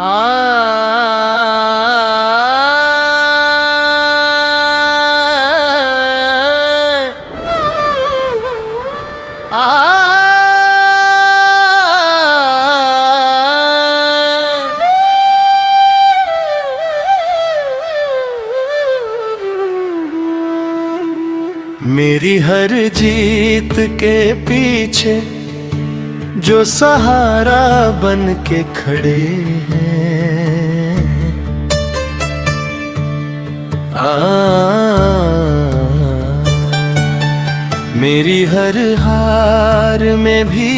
आ मेरी हर जीत के पीछे जो सहारा बन के खड़े हैं, मेरी हर हार में भी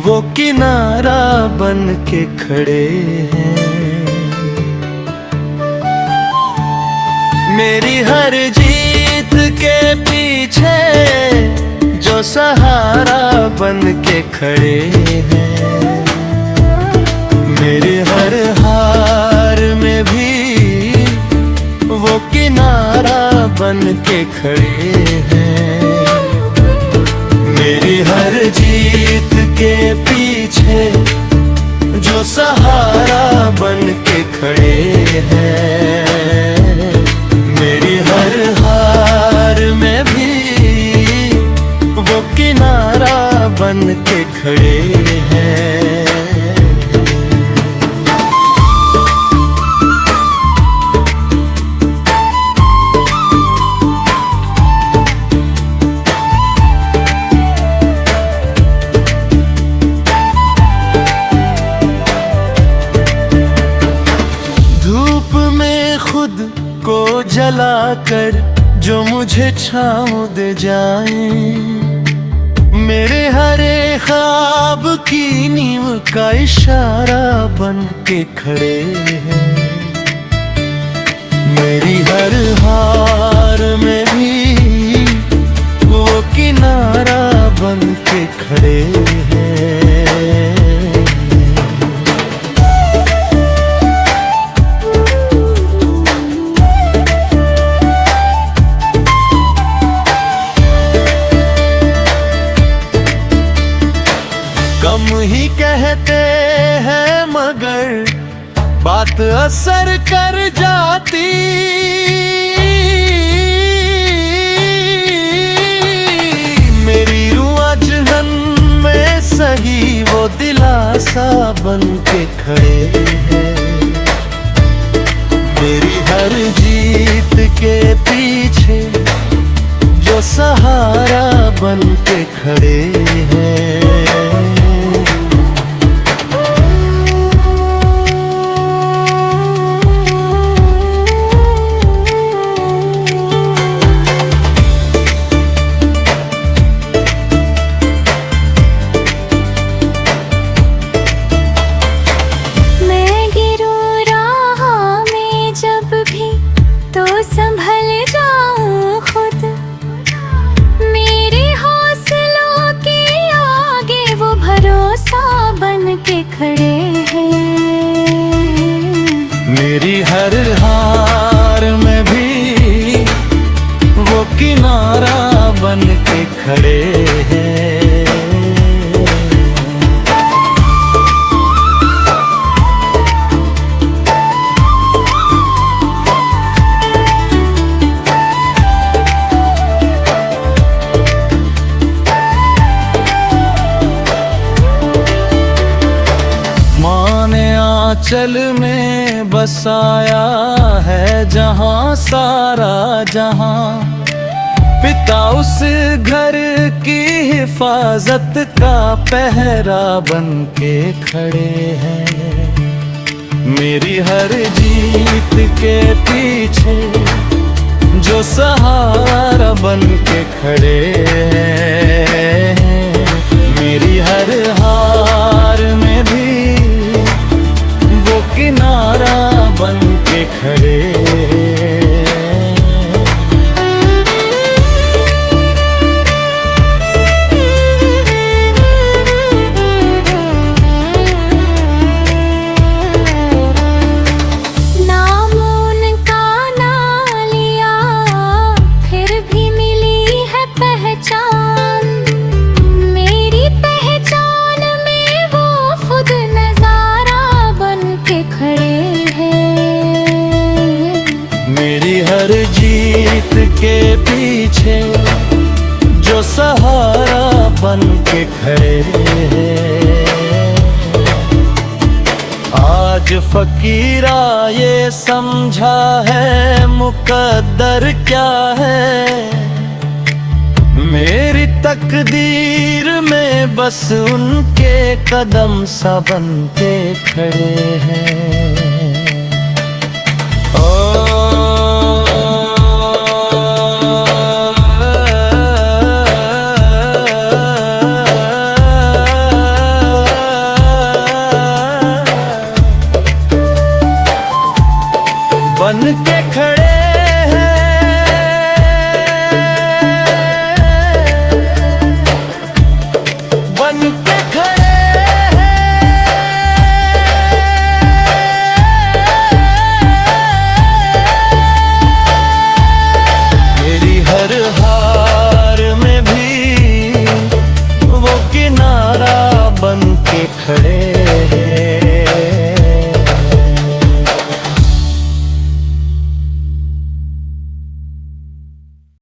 वो किनारा बन के खड़े हैं। मेरी हर जीत के पीछे जो सहारा बन के खड़े हैं, मेरी हर हार में भी वो किनारा बन के खड़े हैं। मेरी हर जीत के पीछे जो सहारा बन के खड़े हैं, मेरी हर हार में भी वो किनारा बन के खड़े हैं। धूप में खुद को जलाकर जो मुझे छाँव दे जाएं, मेरे हरे ख्वाब की नींव का इशारा बन के खड़े हैं। मेरी हर हार में भी वो किनारा बन के खड़े हैं। कम ही कहते हैं मगर बात असर कर जाती, मेरी रुआ जहन में सही वो दिलासा बन के खड़े हैं। मेरी हर जीत के पीछे जो सहारा बन के खड़े हैं। मेरी हर हार में भी वो किनारा बन के खड़े हैं। आंचल में बसाया है जहां सारा जहां, पिता उस घर की हिफाजत का पहरा बन के खड़े हैं। मेरी हर जीत के पीछे जो सहारा बन के खड़े हैं, मेरी हर हार में भी वो किनारा बन के खड़े हैं। नाम उनका ना लिया फिर भी मिली है पहचान, मेरी पहचान मीत के पीछे जो सहारा बन के खड़े हैं। आज फकीरा ये समझा है मुकद्दर क्या है, मेरी तकदीर में बस उनके कदम सा बनते खड़े हैं।